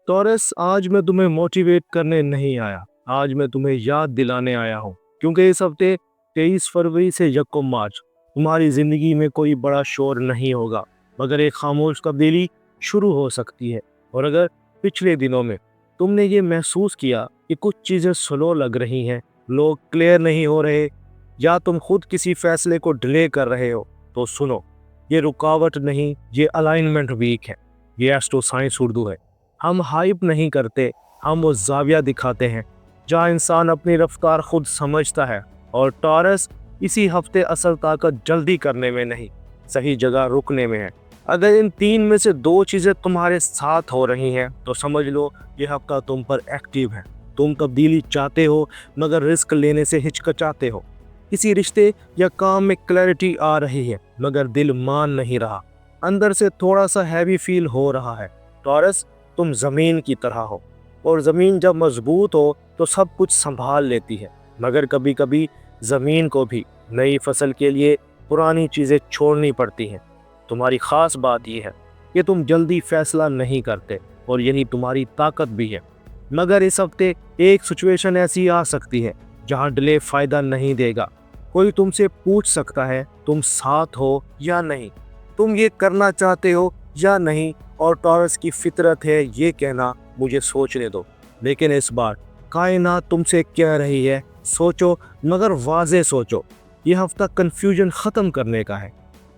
Taurus, आज मैं तुम्हें मोटिवेट करने नहीं आया। आज मैं तुम्हें याद दिलाने आया हूँ, क्योंकि इस हफ्ते 23 फरवरी से 1 मार्च तुम्हारी जिंदगी में कोई बड़ा शोर नहीं होगा, मगर एक खामोश तब्दीली शुरू हो सकती है। और अगर पिछले दिनों में तुमने ये महसूस किया कि कुछ चीज़ें स्लो लग रही हैं, लोग क्लियर नहीं हो रहे, या तुम खुद किसी फैसले को डिले कर रहे हो, तो सुनो, ये रुकावट नहीं, ये अलाइनमेंट वीक है। ये एस्ट्रो साइंस उर्दू है। हम हाइप नहीं करते, हम वो जाविया दिखाते हैं जहाँ इंसान अपनी रफ्तार खुद समझता है। और टॉरस, इसी हफ्ते असल ताकत जल्दी करने में नहीं, सही जगह रुकने में है। अगर इन तीन में से दो चीज़ें तुम्हारे साथ हो रही हैं, तो समझ लो ये हफ्ता तुम पर एक्टिव है। तुम तब्दीली चाहते हो, मगर रिस्क लेने से हिचकिचाते हो। किसी रिश्ते या काम में क्लैरिटी आ रही है, मगर दिल मान नहीं रहा। अंदर से थोड़ा सा हैवी फील हो रहा है। टॉरस, तुम ज़मीन की तरह हो, और ज़मीन जब मजबूत हो तो सब कुछ संभाल लेती है। मगर कभी कभी ज़मीन को भी नई फसल के लिए पुरानी चीज़ें छोड़नी पड़ती हैं। तुम्हारी ख़ास बात यह है कि तुम जल्दी फैसला नहीं करते, और यही तुम्हारी ताकत भी है। मगर इस हफ्ते एक सिचुएशन ऐसी आ सकती है जहां डिले फ़ायदा नहीं देगा। कोई तुमसे पूछ सकता है, तुम साथ हो या नहीं, तुम ये करना चाहते हो या नहीं, और टॉरस की फितरत है ये कहना, मुझे सोचने दो। लेकिन इस बार कायनात तुमसे कह रही है, सोचो, मगर वाज़े सोचो। यह हफ्ता कन्फ्यूजन ख़त्म करने का है।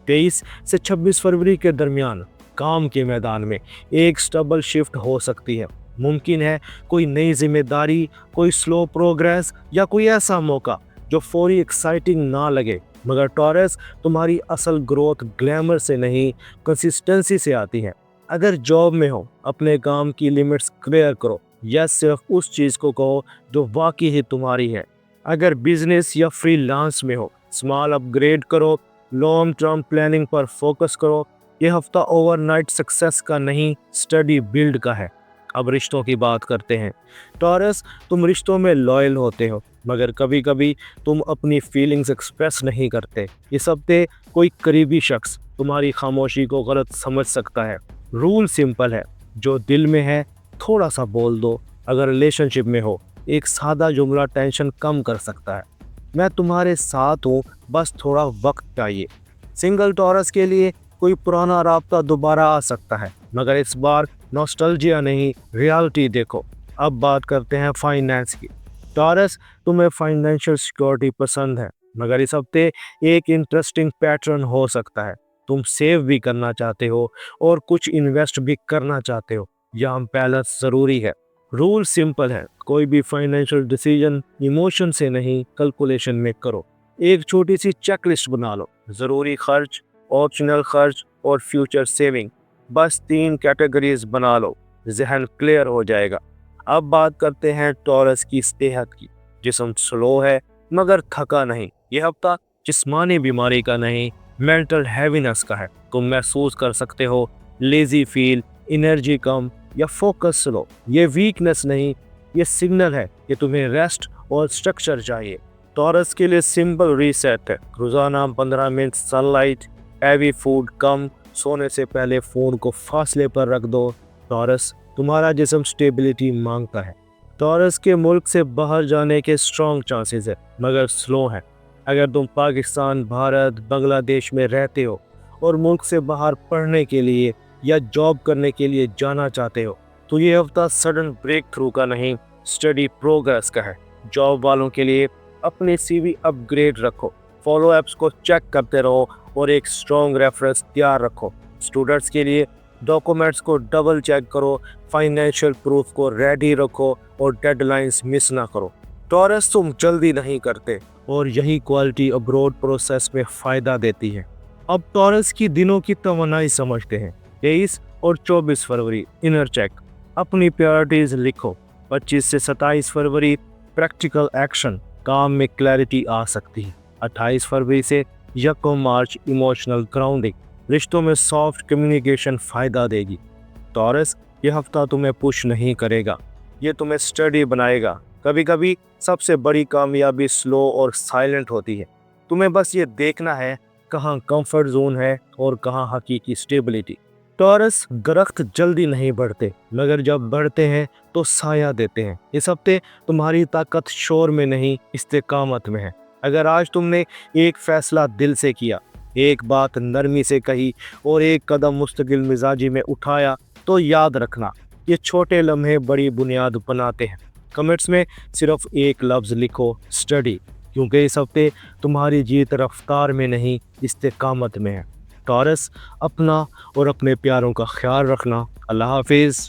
23 से 26 फरवरी के दरमियान काम के मैदान में एक स्टबल शिफ्ट हो सकती है। मुमकिन है कोई नई जिम्मेदारी, कोई स्लो प्रोग्रेस, या कोई ऐसा मौका जो फौरी एक्साइटिंग ना लगे। मगर टॉरस, तुम्हारी असल ग्रोथ ग्लैमर से नहीं, कंसिस्टेंसी से आती है। अगर जॉब में हो, अपने काम की लिमिट्स क्लियर करो, या सिर्फ उस चीज़ को कहो जो वाकई ही तुम्हारी है। अगर बिजनेस या फ्रीलांस में हो, स्मॉल अपग्रेड करो, लॉन्ग टर्म प्लानिंग पर फोकस करो। यह हफ्ता ओवरनाइट सक्सेस का नहीं, स्टडी बिल्ड का है। अब रिश्तों की बात करते हैं। टॉरस, तुम रिश्तों में लॉयल होते हो, मगर कभी कभी तुम अपनी फीलिंग्स एक्सप्रेस नहीं करते। इस हफ्ते कोई करीबी शख्स तुम्हारी खामोशी को गलत समझ सकता है। रूल सिंपल है, जो दिल में है थोड़ा सा बोल दो। अगर रिलेशनशिप में हो, एक सादा जुमला टेंशन कम कर सकता है। मैं तुम्हारे साथ हूँ, बस थोड़ा वक्त चाहिए। सिंगल टॉरस के लिए कोई पुराना राब्ता दोबारा आ सकता है, मगर इस बार नॉस्टैल्जिया नहीं, रियलिटी देखो। अब बात करते हैं फाइनेंस की। टॉरस, तुम्हें फाइनेंशियल सिक्योरिटी पसंद है, मगर इस हफ्ते एक इंटरेस्टिंग पैटर्न हो सकता है। तुम सेव भी करना चाहते हो और कुछ इन्वेस्ट भी करना चाहते हो। यहाँ बैलेंस ज़रूरी है। रूल सिंपल है, कोई भी फाइनेंशियल डिसीजन इमोशन से नहीं, कैलकुलेशन में करो। एक छोटी सी चेकलिस्ट बना लो, ज़रूरी खर्च, ऑप्शनल खर्च और फ्यूचर सेविंग। बस 3 कैटेगरीज बना लो, जहन क्लियर हो जाएगा। अब बात करते हैं टॉरस की सेहत की। जिस्म स्लो है, मगर थका नहीं। यह हफ्ता जिस्मानी बीमारी का नहीं, मेंटल हैवीनेस का है। तुम महसूस कर सकते हो लेजी फील, एनर्जी कम, या फोकस स्लो। ये वीकनेस नहीं, ये सिग्नल है कि तुम्हें रेस्ट और स्ट्रक्चर चाहिए। टॉरस के लिए सिंपल रीसेट है, रोजाना 15 मिनट सनलाइट, हैवी फूड कम, सोने से पहले फ़ोन को फासले पर रख दो। टॉरस, तुम्हारा जिस्म स्टेबिलिटी मांगता है। टॉरस के मुल्क से बाहर जाने के स्ट्रॉन्ग चांसेस है, मगर स्लो है। अगर तुम पाकिस्तान, भारत, बांग्लादेश में रहते हो और मुल्क से बाहर पढ़ने के लिए या जॉब करने के लिए जाना चाहते हो, तो ये हफ्ता सडन ब्रेक थ्रू का नहीं, स्टडी प्रोग्रेस का है। जॉब वालों के लिए अपनी सीवी अपग्रेड रखो, फॉलो एप्स को चेक करते रहो, और एक स्ट्रॉन्ग रेफरेंस तैयार रखो। स्टूडेंट्स के लिए डॉक्यूमेंट्स को डबल चेक करो, फाइनेंशियल प्रूफ को रेडी रखो, और डेडलाइंस मिस ना करो। टॉरस, तुम जल्दी नहीं करते, और यही क्वालिटी अब्रोड प्रोसेस में फ़ायदा देती है। अब टॉरस की दिनों की तमन्नाई समझते हैं। 23 और 24 फरवरी इनर चेक, अपनी प्रायोरिटीज़ लिखो। 25 से 27 फरवरी प्रैक्टिकल एक्शन, काम में क्लैरिटी आ सकती है। 28 फरवरी से 1 मार्च इमोशनल ग्राउंडिंग, रिश्तों में सॉफ्ट कम्युनिकेशन फ़ायदा देगी। टॉरस, यह हफ्ता तुम्हें पुश नहीं करेगा, ये तुम्हें स्टडी बनाएगा। कभी कभी सबसे बड़ी कामयाबी स्लो और साइलेंट होती है। तुम्हें बस ये देखना है कहाँ कंफर्ट जोन है और कहाँ हकीकी स्टेबिलिटी। टॉरस दरख्त जल्दी नहीं बढ़ते, मगर जब बढ़ते हैं तो साया देते हैं। इस हफ्ते तुम्हारी ताकत शोर में नहीं, इस्तेकामत में है। अगर आज तुमने एक फैसला दिल से किया, एक बात नरमी से कही और एक कदम मुस्तकिल मिजाजी में उठाया, तो याद रखना, ये छोटे लम्हे बड़ी बुनियाद बनाते हैं। कमेंट्स में सिर्फ एक लफ्ज़ लिखो, स्टडी, क्योंकि इस हफ्ते तुम्हारी जीत रफ्तार में नहीं, इस्तेकामत में है। टॉरस, अपना और अपने प्यारों का ख्याल रखना। अल्लाह हाफिज़।